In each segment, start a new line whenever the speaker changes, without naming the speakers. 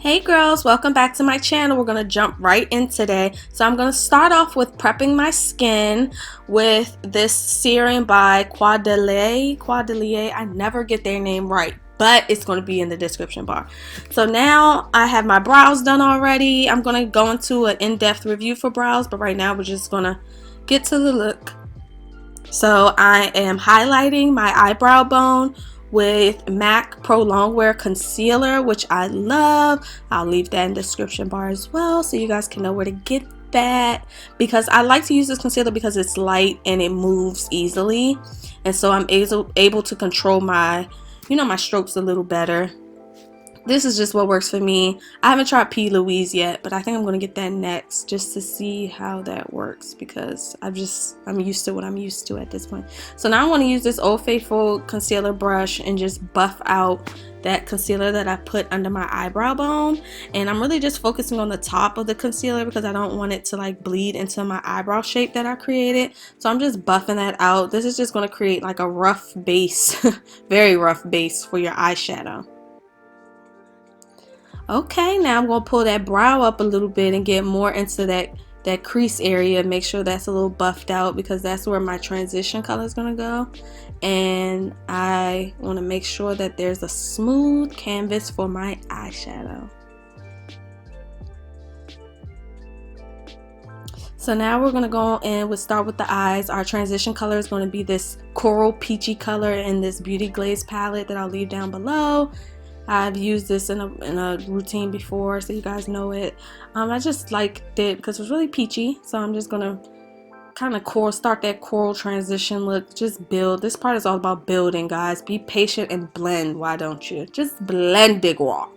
Hey girls, welcome back to my channel. We're gonna jump right in today. So I'm gonna start off with prepping my skin with this serum by Caudalie. I never get their name right, but it's gonna be in the description bar. So now I have my brows done already. I'm gonna go into an in-depth review for brows, but right now we're just gonna get to the look. So I am highlighting my eyebrow bone with MAC Prolongwear Concealer, which I love. I'll leave that in the description bar as well so you guys can know where to get that, because I like to use this concealer because it's light and it moves easily, and so I'm able to control my my strokes a little better. This is just what works for me. I haven't tried P. Louise yet, but I think I'm going to get that next just to see how that works, because I'm used to what I'm used to at this point. So now I want to use this Old Faithful concealer brush and just buff out that concealer that I put under my eyebrow bone. And I'm really just focusing on the top of the concealer because I don't want it to like bleed into my eyebrow shape that I created. So I'm just buffing that out. This is just going to create like a rough base, very rough base for your eyeshadow. Okay, now I'm going to pull that brow up a little bit and get more into that crease area. Make sure that's a little buffed out because that's where my transition color is going to go. And I want to make sure that there's a smooth canvas for my eyeshadow. So now we're going to go in, we'll start with the eyes. Our transition color is going to be this coral peachy color in this Beauty Glaze palette that I'll leave down below. I've used this in a routine before, so you guys know it. I just liked it because it was really peachy, so I'm just gonna kind of start that coral transition look. Just build. This part is all about building, guys. Be patient and blend. Why don't you? Just blend it, girl.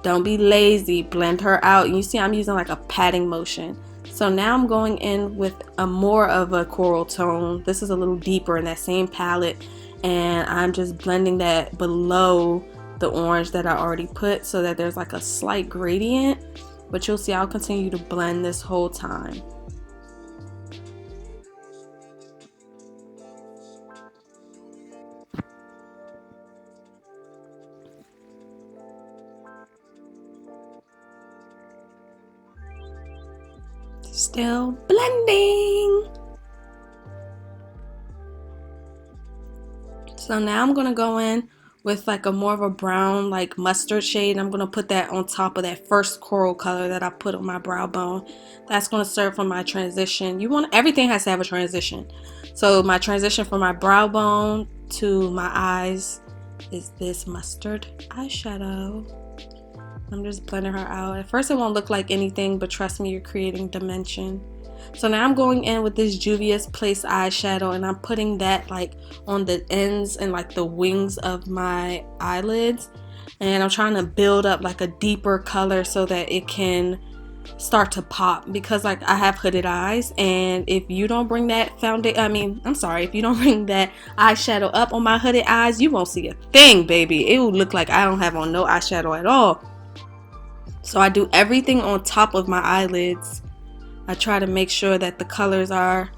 Don't be lazy. Blend her out. You see, I'm using like a patting motion. So now I'm going in with a more of a coral tone. This is a little deeper in that same palette, and I'm just blending that below the orange that I already put so that there's like a slight gradient, but you'll see I'll continue to blend this whole time. Still blending. So now I'm gonna go in with like a more of a brown, like mustard shade, and I'm gonna put that on top of that first coral color that I put on my brow bone. That's gonna serve for my transition. Everything has to have a transition. So my transition from my brow bone to my eyes is this mustard eyeshadow. I'm just blending her out. At first it won't look like anything, but trust me, you're creating dimension. So now I'm going in with this Juvia's Place eyeshadow, and I'm putting that like on the ends and like the wings of my eyelids, and I'm trying to build up like a deeper color so that it can start to pop, because like I have hooded eyes, and if you don't bring that if you don't bring that eyeshadow up on my hooded eyes, you won't see a thing, baby. It will look like I don't have on no eyeshadow at all. So I do everything on top of my eyelids. I try to make sure that the colors are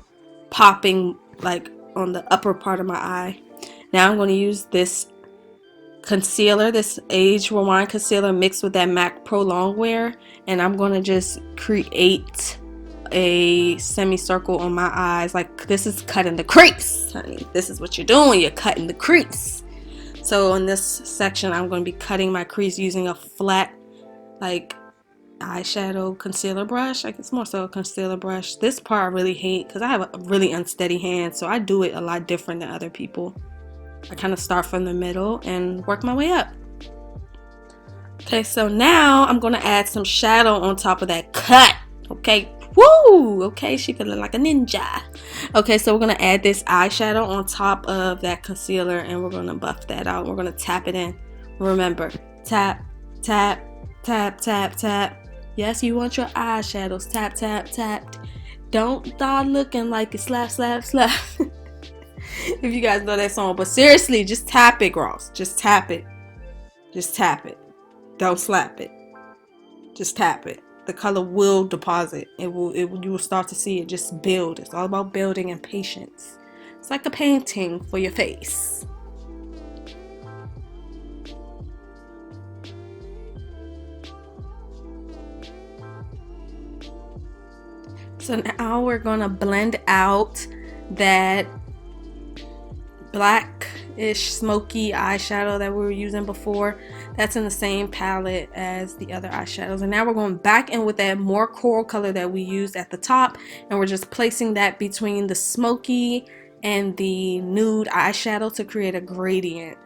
popping like on the upper part of my eye. Now I'm going to use this concealer, this Age Rewind concealer mixed with that MAC Prolongwear, and I'm going to just create a semicircle on my eyes. Like, this is cutting the crease, honey. This is what you're doing. You're cutting the crease. So in this section, I'm going to be cutting my crease using a flat like eyeshadow concealer brush. Like, it's more so a concealer brush. This part I really hate because I have a really unsteady hand, so I do it a lot different than other people. I kind of start from the middle and work my way up. Okay, so now I'm gonna add some shadow on top of that cut. Okay, woo! Okay, she could look like a ninja. Okay, so we're gonna add this eyeshadow on top of that concealer, and we're gonna buff that out. We're gonna tap it in. Remember, tap, tap, tap, tap, tap. Yes, you want your eyeshadows tap, tap, tap. Don't start looking like it slap, slap, slap. If you guys know that song, but seriously, just tap it, girls. Just tap it. Just tap it. Don't slap it. Just tap it. The color will deposit. You will start to see it just build. It's all about building and patience. It's like a painting for your face. So now we're gonna blend out that blackish smoky eyeshadow that we were using before. That's in the same palette as the other eyeshadows, and now we're going back in with that more coral color that we used at the top, and we're just placing that between the smoky and the nude eyeshadow to create a gradient.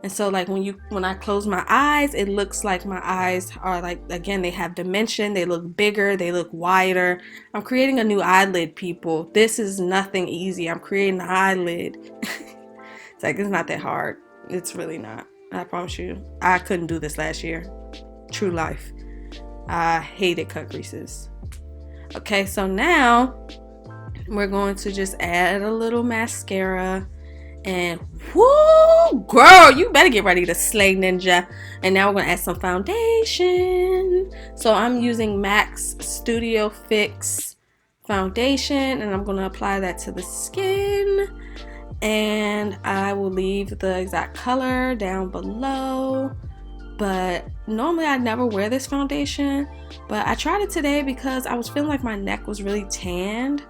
And so like when I close my eyes, it looks like my eyes are like, again, they have dimension, they look bigger, they look wider. I'm creating a new eyelid, people. This is nothing easy. I'm creating an eyelid. It's like, it's not that hard. It's really not. I promise you. I couldn't do this last year. True life. I hated cut creases. Okay, so now we're going to just add a little mascara. And whoo, girl, you better get ready to slay, ninja. And now we're going to add some foundation. So I'm using MAC's Studio Fix foundation, and I'm going to apply that to the skin. And I will leave the exact color down below. But normally I never wear this foundation, but I tried it today because I was feeling like my neck was really tanned,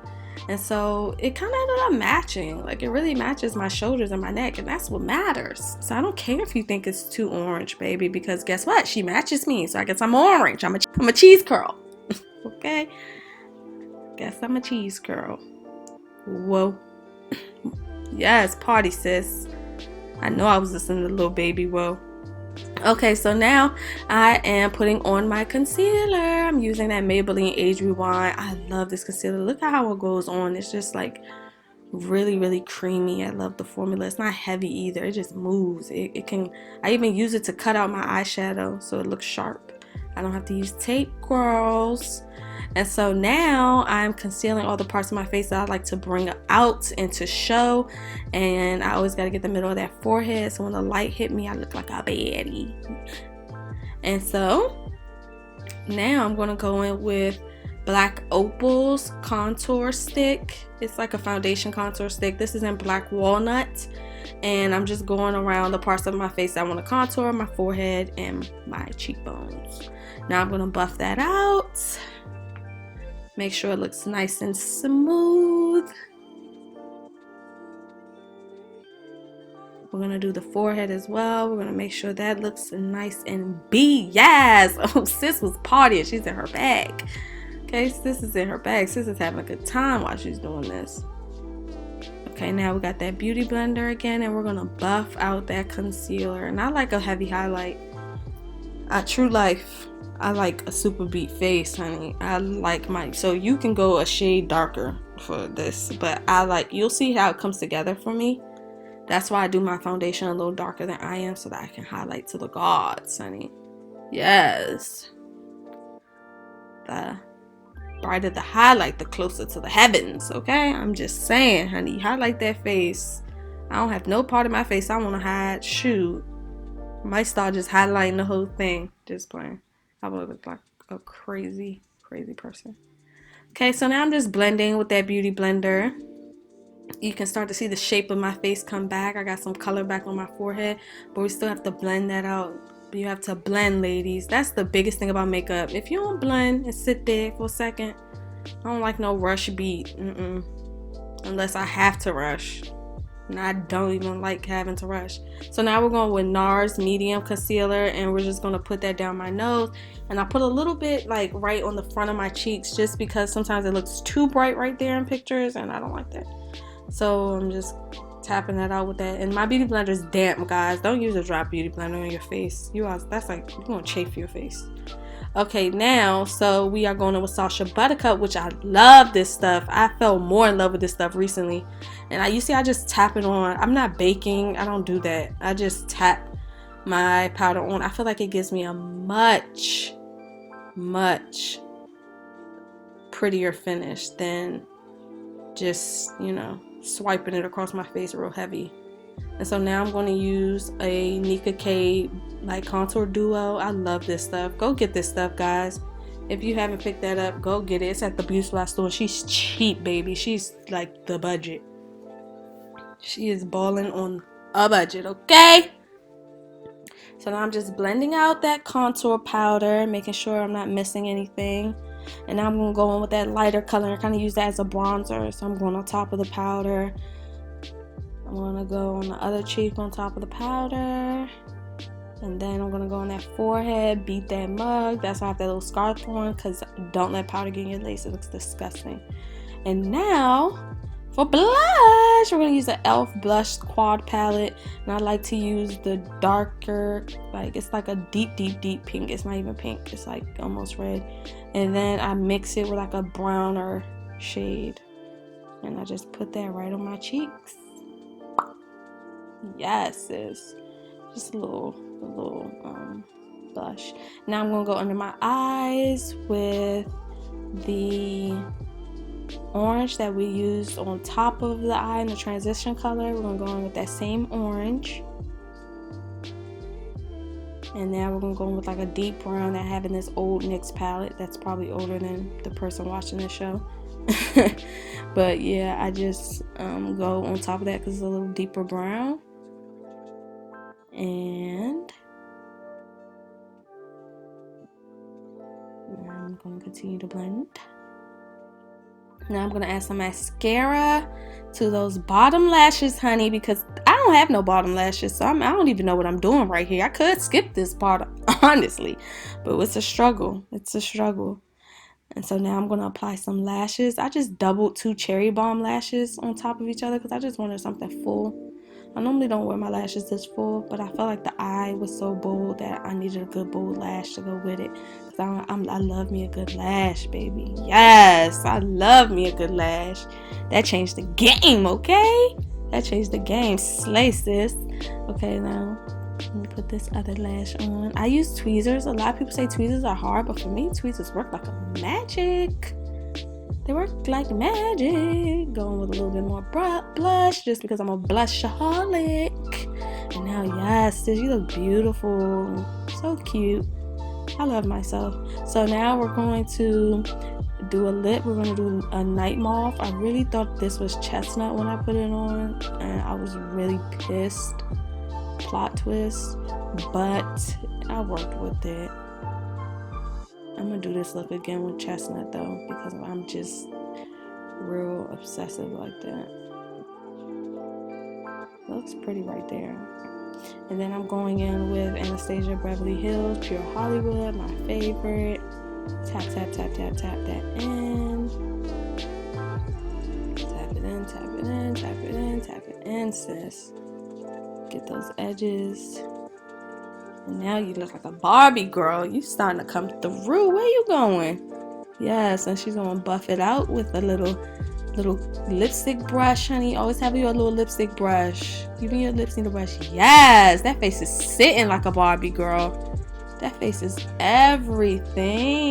and so it kind of ended up matching. Like, it really matches my shoulders and my neck, and that's what matters. So I don't care if you think it's too orange, baby, because guess what? She matches me, so I guess I'm orange. I'm a cheese curl. Okay? Guess I'm a cheese curl. Whoa. Yes, party, sis. I know I was listening to Lil Baby. Whoa. Okay, so now I am putting on my concealer. I'm using that Maybelline Age Rewind. I love this concealer. Look at how it goes on. It's just like really creamy. I love the formula. It's not heavy either. It just moves. It can, I even use it to cut out my eyeshadow so it looks sharp. I don't have to use tape, girls. And so now I'm concealing all the parts of my face that I like to bring out and to show. And I always got to get the middle of that forehead, so when the light hit me, I look like a baddie. And so now I'm going to go in with Black Opal's contour stick. It's like a foundation contour stick. This is in Black Walnut. And I'm just going around the parts of my face that I want to contour, my forehead and my cheekbones. Now I'm going to buff that out. Make sure it looks nice and smooth. We're going to do the forehead as well. We're going to make sure that looks nice and B. Yes! Oh, sis was partying. She's in her bag. Okay, sis is in her bag. Sis is having a good time while she's doing this. Okay, now we got that beauty blender again, and we're going to buff out that concealer. And I like a heavy highlight. True life. I like a super beat face, honey. I like my, so you can go a shade darker for this, but I like, you'll see how it comes together for me. That's why I do my foundation a little darker than I am, so that I can highlight to the gods, honey. Yes. The brighter the highlight, the closer to the heavens, okay? I'm just saying, honey, highlight that face. I don't have no part of my face I want to hide. Shoot. I might start just highlighting the whole thing. Just playing. I would look like a crazy person. Okay, so now I'm just blending with that beauty blender. You can start to see the shape of my face come back. I got some color back on my forehead, but we still have to blend that out. You have to blend, ladies. That's the biggest thing about makeup. If you don't blend and sit there for a second, I don't like no rush beat. Unless I have to rush. And I don't even like having to rush. So now we're going with NARS medium concealer, and we're just going to put that down my nose. And I put a little bit like right on the front of my cheeks, just because sometimes it looks too bright right there in pictures, and I don't like that. So I'm just tapping that out with that. And my beauty blender is damp, guys. Don't use a dry beauty blender on your face. That's like, you're going to chafe your face. Okay, now, so we are going in with Sacha Buttercup, which I love this stuff. I fell more in love with this stuff recently. And you see, I just tap it on. I'm not baking. I don't do that. I just tap my powder on. I feel like it gives me a much prettier finish than just, you know, swiping it across my face real heavy. And so now I'm going to use a Nicka K like contour duo. I love this stuff. Go get this stuff, guys. If you haven't picked that up, go get it. It's at the beauty supply store. She's cheap, baby. She's like the budget. She is balling on a budget, okay? So now I'm just blending out that contour powder, making sure I'm not missing anything. And now I'm going to go in with that lighter color and kind of use that as a bronzer. So I'm going on top of the powder. I'm going to go on the other cheek on top of the powder. And then I'm going to go on that forehead, beat that mug. That's why I have that little scarf on, because don't let powder get in your lace. It looks disgusting. And now, for blush, we're going to use the e.l.f. Blush Quad Palette. And I like to use the darker, like, it's like a deep pink. It's not even pink. It's like almost red. And then I mix it with like a browner shade. And I just put that right on my cheeks. Yes, sis. Just a little blush. Now I'm going to go under my eyes with the orange that we used on top of the eye in the transition color. We're going to go in with that same orange. And now we're going to go in with like a deep brown that I have in this old NYX palette. That's probably older than the person watching the show. But yeah, I just go on top of that because it's a little deeper brown. And I'm going to continue to blend. Now I'm going to add some mascara to those bottom lashes, honey, because I don't have no bottom lashes, so I don't even know what I'm doing right here. I could skip this part, honestly, but it's a struggle. It's a struggle. And so now I'm going to apply some lashes. I just doubled 2 cherry bomb lashes on top of each other because I just wanted something full. I normally don't wear my lashes this full, but I felt like the eye was so bold that I needed a good bold lash to go with it. Because I love me a good lash, baby. Yes, I love me a good lash. That changed the game, okay? That changed the game. Slay, sis. Okay, now let me put this other lash on. I use tweezers. A lot of people say tweezers are hard, but for me, tweezers work like magic. They work like magic. Going with a little bit more blush just because I'm a blushaholic. And now, yes, sis, you look beautiful. So cute. I love myself. So now we're going to do a lip. We're going to do a Nightmoth. I really thought this was chestnut when I put it on, and I was really pissed. Plot twist. But I worked with it. I'm gonna do this look again with chestnut though, because I'm just real obsessive like that. Looks pretty right there. And then I'm going in with Anastasia Beverly Hills Pure Hollywood, my favorite. Tap that in. Tap it in, sis. Get those edges. And now you look like a Barbie girl. You starting to come through. Where you going? Yes, and she's gonna buff it out with a little lipstick brush, honey. Always have your little lipstick brush. Even your lips need a brush. Yes, that face is sitting like a Barbie girl. That face is everything.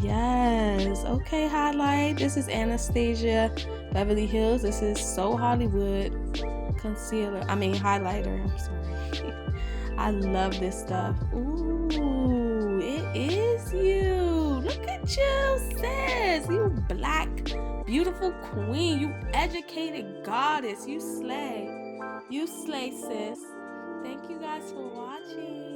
Yes. Okay, highlight. This is Anastasia Beverly Hills. This is So Hollywood concealer. I mean highlighter. I'm sorry. I love this stuff. Ooh, it is you. Look at you, sis. You black, beautiful queen. You educated goddess. You slay. You slay, sis. Thank you guys for watching.